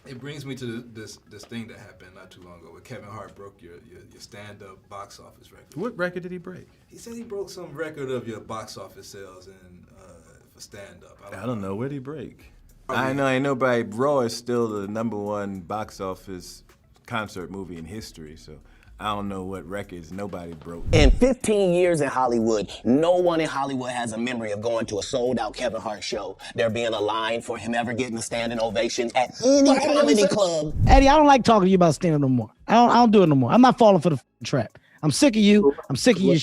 It brings me to this thing that happened not too long ago where Kevin Hart broke your stand-up box office record. What record did he break? He said he broke some record of your box office sales for stand-up. I don't know. What did he break? I know ain't nobody. Raw is still the #1 box office concert movie in history, so I don't know what records nobody broke. In 15 years in Hollywood, no one in Hollywood has a memory of going to a sold-out Kevin Hart show, there being a line for him ever getting a standing ovation at any comedy club. Eddie, I don't like talking to you about stand-up no more. I don't do it no more. I'm not falling for the trap. I'm sick of you. I'm sick of you.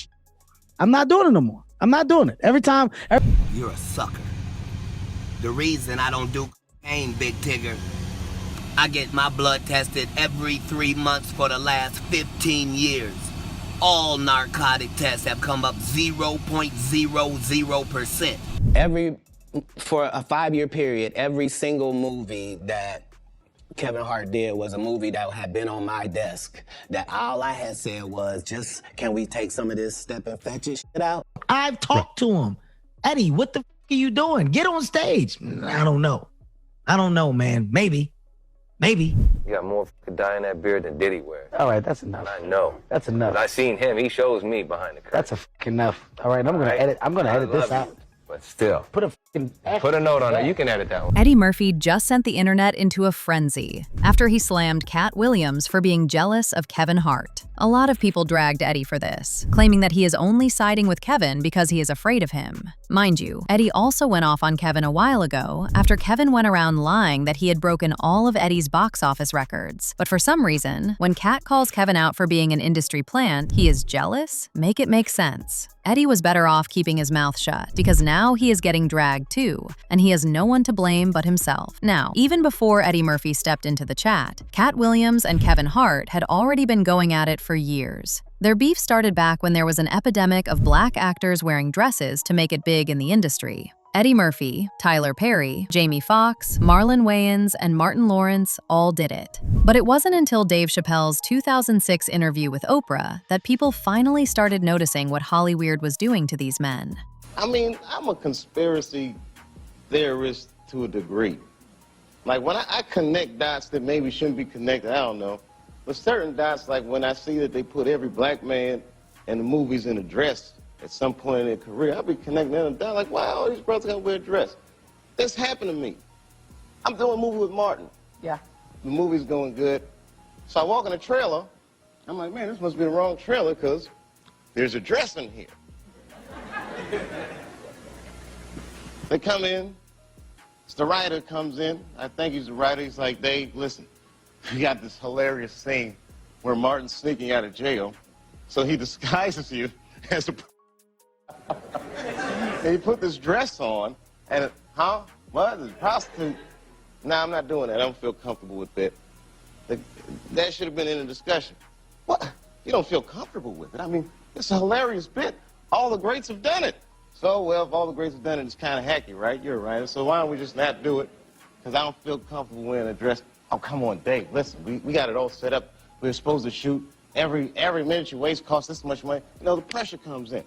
I'm not doing it no more. I'm not doing it. Every time. You're a sucker. The reason I don't do cocaine, Big Tigger, I get my blood tested every 3 months for the last 15 years. All narcotic tests have come up 0.00%. For a 5-year period, every single movie that Kevin Hart did was a movie that had been on my desk. That all I had said was, just, can we take some of this step and fetch it shit out? I've talked to him. Eddie, what the are you doing? Get on stage. I don't know. I don't know, man. Maybe. You got more dye in that beard than Diddy wears. All right, that's enough. And I know. That's enough. I seen him. He shows me behind the curtain. That's enough. All right, I'm gonna edit this out. But still. Put a note on it. You can edit that one. Eddie Murphy just sent the internet into a frenzy after he slammed Katt Williams for being jealous of Kevin Hart. A lot of people dragged Eddie for this, claiming that he is only siding with Kevin because he is afraid of him. Mind you, Eddie also went off on Kevin a while ago after Kevin went around lying that he had broken all of Eddie's box office records. But for some reason, when Katt calls Kevin out for being an industry plant, he is jealous? Make it make sense. Eddie was better off keeping his mouth shut because now he is getting dragged too, and he has no one to blame but himself. Now, even before Eddie Murphy stepped into the chat, Katt Williams and Kevin Hart had already been going at it for years. Their beef started back when there was an epidemic of black actors wearing dresses to make it big in the industry. Eddie Murphy, Tyler Perry, Jamie Foxx, Marlon Wayans, and Martin Lawrence all did it. But it wasn't until Dave Chappelle's 2006 interview with Oprah that people finally started noticing what Hollyweird was doing to these men. I mean, I'm a conspiracy theorist to a degree. Like, when I connect dots that maybe shouldn't be connected, I don't know. But certain dots, like when I see that they put every black man in the movies in a dress at some point in their career, I'll be connecting them down like, wow, all these brothers gotta wear a dress. This happened to me. I'm doing a movie with Martin. Yeah. The movie's going good. So I walk in the trailer. I'm like, man, this must be the wrong trailer because there's a dress in here. They come in. The writer comes in. I think he's the writer. He's like, Dave, listen, we got this hilarious scene where Martin's sneaking out of jail. So he disguises you as a... and he put this dress on, and what? This prostitute? Nah, I'm not doing that. I don't feel comfortable with that. That should have been in the discussion. What? You don't feel comfortable with it? I mean, it's a hilarious bit. All the greats have done it. So, well, if all the greats have done it, it's kind of hacky, right? You're a writer. So why don't we just not do it? Because I don't feel comfortable wearing a dress. Oh, come on, Dave. Listen, we got it all set up. We're supposed to shoot. Every minute you waste costs this much money. You know, the pressure comes in.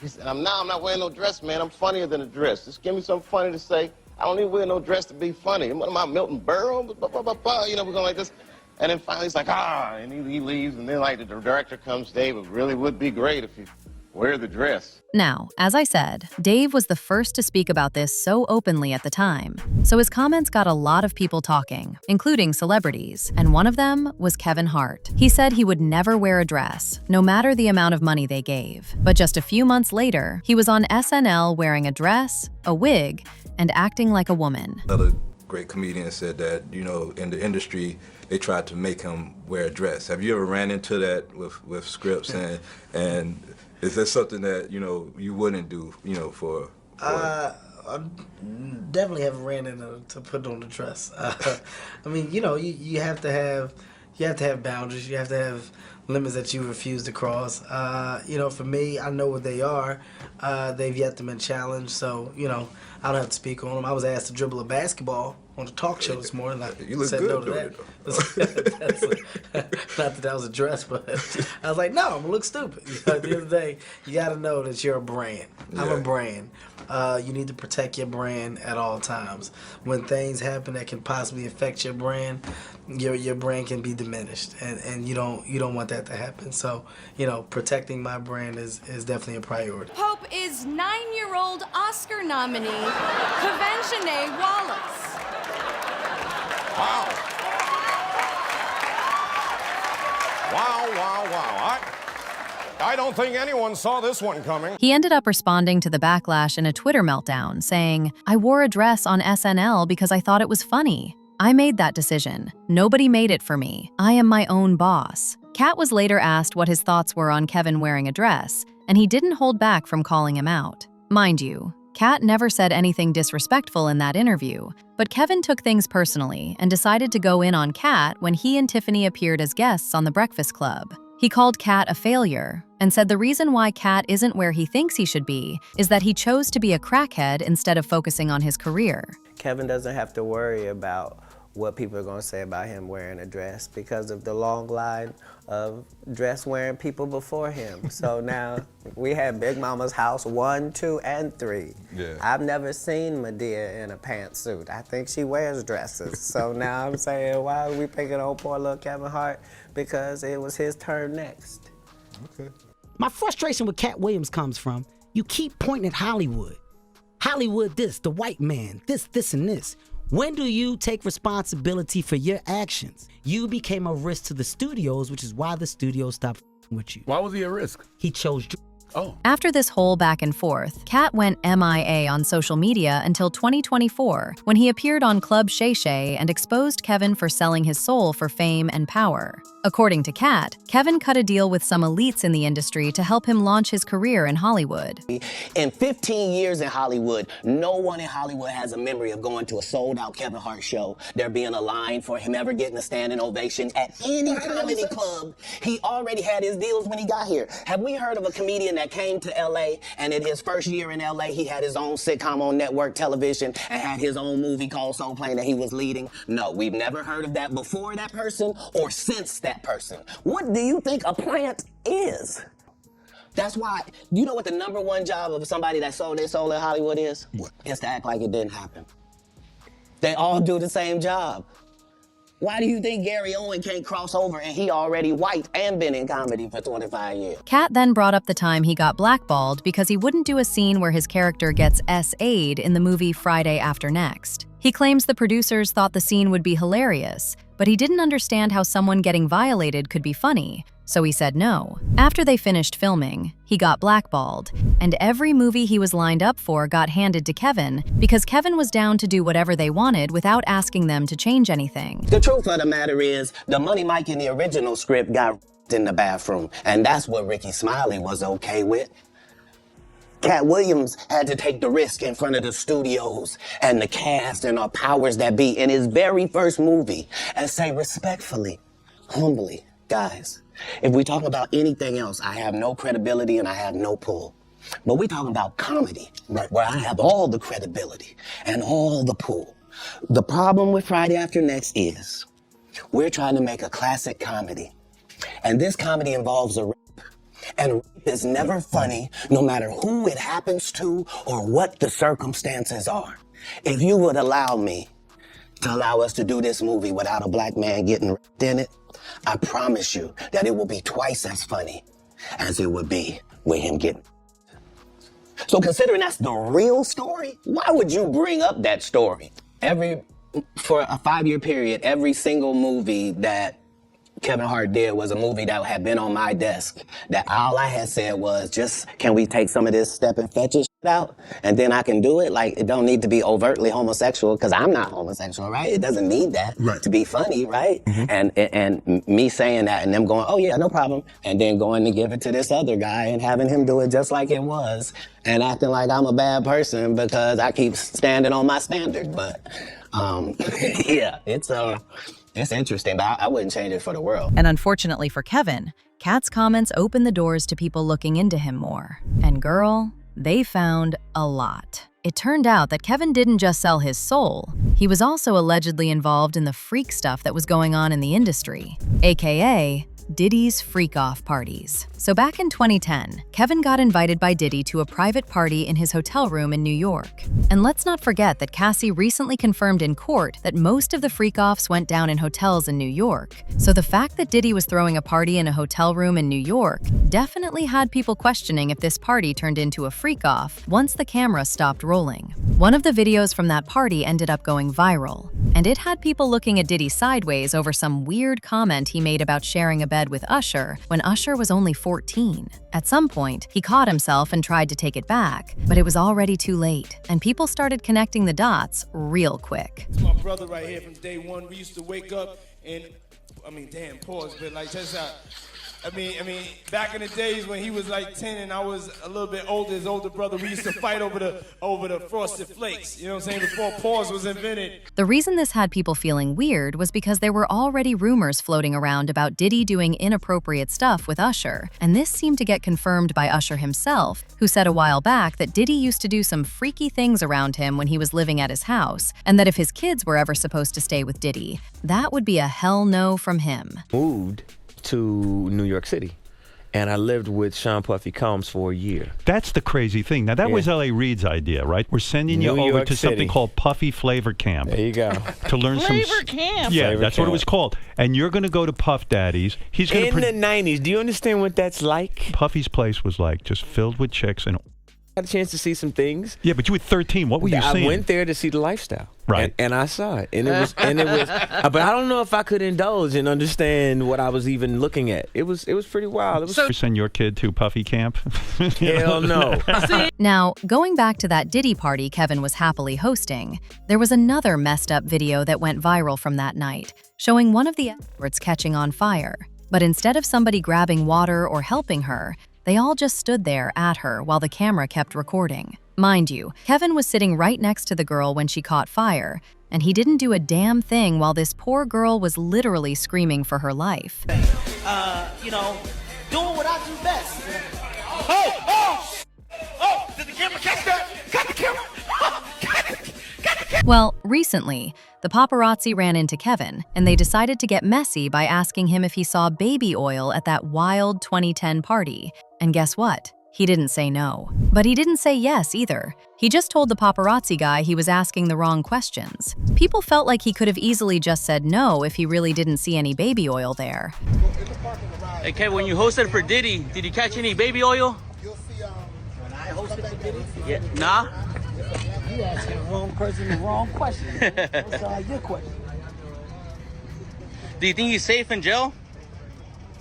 He said, I'm not wearing no dress, man. I'm funnier than a dress. Just give me something funny to say. I don't need to wear no dress to be funny. What am I, Milton Berle? You know, we're going like this. And then finally he's like, and he leaves. And then, like, the director comes, Dave, it really would be great if you wear the dress. Now, as I said, Dave was the first to speak about this so openly at the time, so his comments got a lot of people talking, including celebrities, and one of them was Kevin Hart. He said he would never wear a dress, no matter the amount of money they gave. But just a few months later, he was on SNL wearing a dress, a wig, and acting like a woman. Another great comedian said that, you know, in the industry, they tried to make him wear a dress. Have you ever ran into that with scripts and is that something that, you know, you wouldn't do, you know, for I definitely haven't ran into to put on the dress. I mean, you know, you have to have boundaries. You have to have limits that you refuse to cross. You know, for me, I know what they are. They've yet to been challenged, so, you know, I don't have to speak on them. I was asked to dribble a basketball on the talk show this morning. I said no to that. Not that that was a dress, but I was like, no, I'm gonna look stupid. You know, at the end of the day, you gotta know that you're a brand. I'm a brand. you need to protect your brand at all times. When things happen that can possibly affect your brand, your brand can be diminished, and you don't want that to happen. So, protecting my brand is definitely a priority. Pope is 9-year-old Oscar nominee Kevin Wallace. Wow. Wow. I don't think anyone saw this one coming. He ended up responding to the backlash in a Twitter meltdown, saying, "I wore a dress on SNL because I thought it was funny. I made that decision. Nobody made it for me. I am my own boss." Katt was later asked what his thoughts were on Kevin wearing a dress, and he didn't hold back from calling him out. Mind you, Katt never said anything disrespectful in that interview, but Kevin took things personally and decided to go in on Katt when he and Tiffany appeared as guests on The Breakfast Club. He called Katt a failure and said the reason why Katt isn't where he thinks he should be is that he chose to be a crackhead instead of focusing on his career. Kevin doesn't have to worry about what people are going to say about him wearing a dress because of the long line of dress-wearing people before him. So now we had Big Mama's house 1, 2, and 3. Yeah. I've never seen Madea in a pantsuit. I think she wears dresses. So now I'm saying, why are we picking on poor little Kevin Hart? Because it was his turn next. Okay. My frustration with Katt Williams comes from, you keep pointing at Hollywood. Hollywood this, the white man, this, and this. When do you take responsibility for your actions? You became a risk to the studios, which is why the studios stopped with you. Why was he a risk? He chose. Oh. After this whole back and forth, Katt went MIA on social media until 2024, when he appeared on Club Shay Shay and exposed Kevin for selling his soul for fame and power. According to Katt, Kevin cut a deal with some elites in the industry to help him launch his career in Hollywood. In 15 years in Hollywood, no one in Hollywood has a memory of going to a sold-out Kevin Hart show, there being a line for him ever getting a standing ovation at any comedy club. He already had his deals when he got here. Have we heard of a comedian that came to LA and in his first year in LA, he had his own sitcom on network television and had his own movie called Soul Plane that he was leading? No, we've never heard of that before that person or since that person. What do you think a plant is? That's why, you know what the #1 job of somebody that sold their soul in Hollywood is? What? It's to act like it didn't happen. They all do the same job. Why do you think Gary Owen can't cross over and he already white and been in comedy for 25 years? Katt then brought up the time he got blackballed because he wouldn't do a scene where his character gets SA'd in the movie Friday After Next. He claims the producers thought the scene would be hilarious, but he didn't understand how someone getting violated could be funny, so he said no. After they finished filming, he got blackballed, and every movie he was lined up for got handed to Kevin because Kevin was down to do whatever they wanted without asking them to change anything. The truth of the matter is, the Money Mike in the original script got in the bathroom, and that's what Ricky Smiley was okay with. Katt Williams had to take the risk in front of the studios and the cast and our powers that be in his very first movie and say respectfully, humbly, guys, if we talk about anything else, I have no credibility and I have no pull. But we talking about comedy, right, where I have all the credibility and all the pull. The problem with Friday After Next is we're trying to make a classic comedy. And this comedy involves a rape. And rape is never funny, no matter who it happens to or what the circumstances are. If you would allow me to allow us to do this movie without a black man getting raped in it, I promise you that it will be twice as funny as it would be with him getting raped. So considering that's the real story, why would you bring up that story? For a 5-year period, every single movie that Kevin Hart did was a movie that had been on my desk, that all I had said was, just, can we take some of this step and fetch it out? And then I can do it. Like, it don't need to be overtly homosexual, because I'm not homosexual, right? It doesn't need that to be funny, right? Mm-hmm. And me saying that and them going, oh yeah, no problem. And then going to give it to this other guy and having him do it just like it was and acting like I'm a bad person because I keep standing on my standard. But, yeah, it's interesting, but I wouldn't change it for the world. And unfortunately for Kevin, Katt's comments opened the doors to people looking into him more. And girl, they found a lot. It turned out that Kevin didn't just sell his soul, he was also allegedly involved in the freak stuff that was going on in the industry, aka Diddy's freak-off parties. So back in 2010, Kevin got invited by Diddy to a private party in his hotel room in New York. And let's not forget that Cassie recently confirmed in court that most of the freak-offs went down in hotels in New York. So the fact that Diddy was throwing a party in a hotel room in New York definitely had people questioning if this party turned into a freak-off once the camera stopped rolling. One of the videos from that party ended up going viral, and it had people looking at Diddy sideways over some weird comment he made about sharing a bed with Usher when Usher was only 14. At some point, he caught himself and tried to take it back, but it was already too late, and people started connecting the dots real quick. It's my brother right here from day one. We used to wake up and, damn, pause, but like just back in the days when he was like 10 and I was a little bit older, his older brother, we used to fight over the Frosted Flakes, you know what I'm saying, before pause was invented. The reason this had people feeling weird was because there were already rumors floating around about Diddy doing inappropriate stuff with Usher, and this seemed to get confirmed by Usher himself, who said a while back that Diddy used to do some freaky things around him when he was living at his house, and that if his kids were ever supposed to stay with Diddy, that would be a hell no from him. Moved to New York City, and I lived with Sean Puffy Combs for a year. That's the crazy thing. Now, that was L.A. Reid's idea, right? We're sending you New over York to City. something called Puffy Flavor Camp. There you go. To learn Flavor Camp. Yeah, Flavor that's what it Camp. was called. And you're going to go to Puff Daddy's. He's going In the 90s, do you understand what that's like? Puffy's place was like just filled with chicks and. I had a chance to see some things. Yeah, but you were 13. What were you seeing? I went there to see the lifestyle. Right. And I saw it. And it was but I don't know if I could indulge and understand what I was even looking at. It was pretty wild. It was You send your kid to Puffy Camp? Hell no. Now, going back to that Diddy party Kevin was happily hosting, there was another messed up video that went viral from that night, showing one of the escorts catching on fire. But instead of somebody grabbing water or helping her, they all just stood there at her while the camera kept recording. Mind you, Kevin was sitting right next to the girl when she caught fire, and he didn't do a damn thing while this poor girl was literally screaming for her life. Doing what I do best. Oh, did the camera catch that? Got the camera. Well, recently, the paparazzi ran into Kevin, and they decided to get messy by asking him if he saw baby oil at that wild 2010 party. And guess what? He didn't say no. But he didn't say yes either. He just told the paparazzi guy he was asking the wrong questions. People felt like he could have easily just said no if he really didn't see any baby oil there. Hey, Kevin, when you hosted for Diddy, did you catch any baby oil? When I hosted for Diddy? Yeah. Nah? You asking the wrong person the wrong question. What's your question? Do you think he's safe in jail?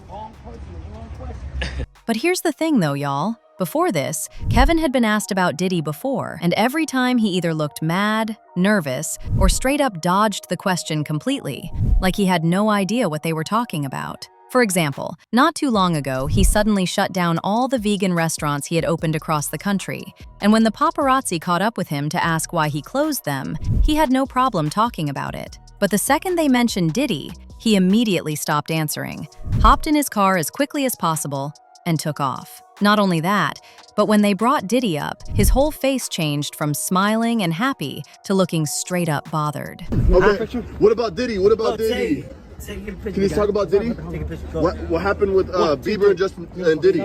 Wrong person, wrong question. But here's the thing though, y'all. Before this, Kevin had been asked about Diddy before, and every time he either looked mad, nervous, or straight up dodged the question completely, like he had no idea what they were talking about. For example, not too long ago, he suddenly shut down all the vegan restaurants he had opened across the country. And when the paparazzi caught up with him to ask why he closed them, he had no problem talking about it. But the second they mentioned Diddy, he immediately stopped answering, hopped in his car as quickly as possible, and took off. Not only that, but when they brought Diddy up, his whole face changed from smiling and happy to looking straight up bothered. Okay, what about Diddy? What about Diddy? Can you talk about Diddy? What happened with Bieber and Justin and Diddy?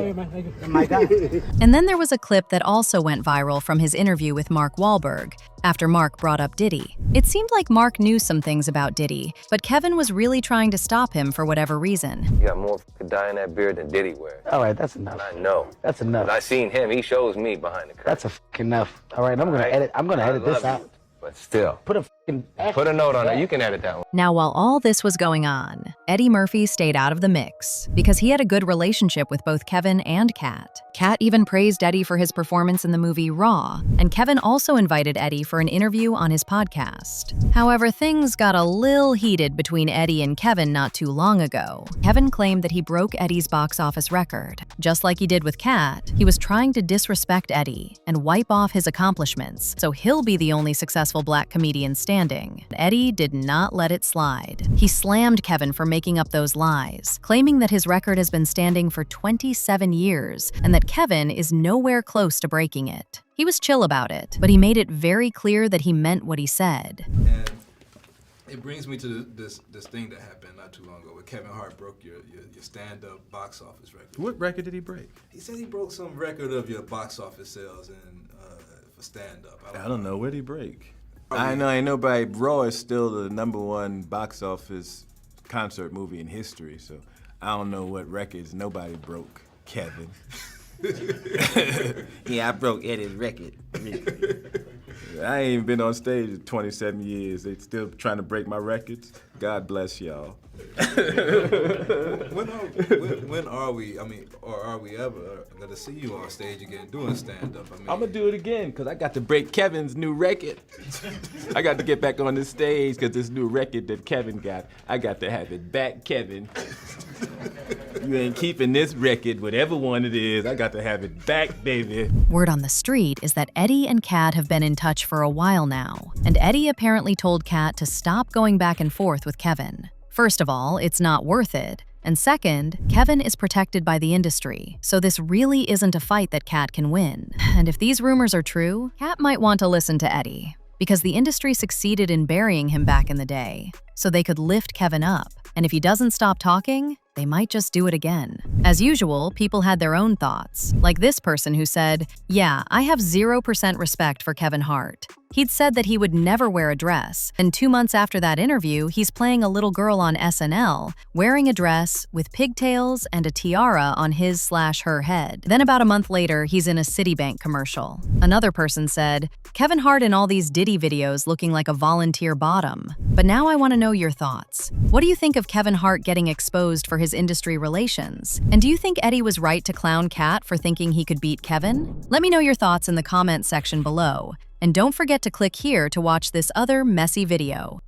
And then there was a clip that also went viral from his interview with Mark Wahlberg, after Mark brought up Diddy. It seemed like Mark knew some things about Diddy, but Kevin was really trying to stop him for whatever reason. You got more dye in that beard than Diddy wears. All right, that's enough. And I know. That's enough. But I seen him. He shows me behind the curtain. That's enough. All right, I'm gonna edit this out. But still. Put a note on it. You can edit that one. Now, while all this was going on, Eddie Murphy stayed out of the mix because he had a good relationship with both Kevin and Katt. Katt even praised Eddie for his performance in the movie Raw, and Kevin also invited Eddie for an interview on his podcast. However, things got a little heated between Eddie and Kevin not too long ago. Kevin claimed that he broke Eddie's box office record. Just like he did with Katt, he was trying to disrespect Eddie and wipe off his accomplishments, so he'll be the only successful black comedian standing. Eddie did not let it slide. He slammed Kevin for making up those lies, claiming that his record has been standing for 27 years and that Kevin is nowhere close to breaking it. He was chill about it, but he made it very clear that he meant what he said. It brings me to this thing that happened not too long ago where Kevin Hart broke your stand-up box office record. What record did he break? He said he broke some record of your box office sales for stand-up. I don't know. What did he break? I know ain't nobody. Raw is still the #1 box office concert movie in history, so I don't know what records nobody broke, Kevin. Yeah, I broke Eddie's record. I ain't been on stage in 27 years. They still trying to break my records. God bless y'all. When are we? I mean, or are we ever gonna see you on stage again doing stand-up? I mean, I'm gonna do it again because I got to break Kevin's new record. I got to get back on the stage because this new record that Kevin got, I got to have it back, Kevin. You ain't keeping this record, whatever one it is. I got to have it back, baby. Word on the street is that Eddy and Katt have been in touch for a while now, and Eddy apparently told Katt to stop going back and forth with Kevin. First of all, it's not worth it. And second, Kevin is protected by the industry, so this really isn't a fight that Katt can win. And if these rumors are true, Katt might want to listen to Eddy, because the industry succeeded in burying him back in the day, so they could lift Kevin up. And if he doesn't stop talking, they might just do it again. As usual, people had their own thoughts, like this person who said, "Yeah, I have 0% respect for Kevin Hart. He'd said that he would never wear a dress, and 2 months after that interview, he's playing a little girl on SNL, wearing a dress with pigtails and a tiara on his/her head. Then about a month later, he's in a Citibank commercial." Another person said, "Kevin Hart in all these Diddy videos looking like a volunteer bottom." But now I want to know your thoughts. What do you think of Kevin Hart getting exposed for his industry relations? And do you think Eddy was right to clown Katt for thinking he could beat Kevin? Let me know your thoughts in the comments section below. And don't forget to click here to watch this other messy video.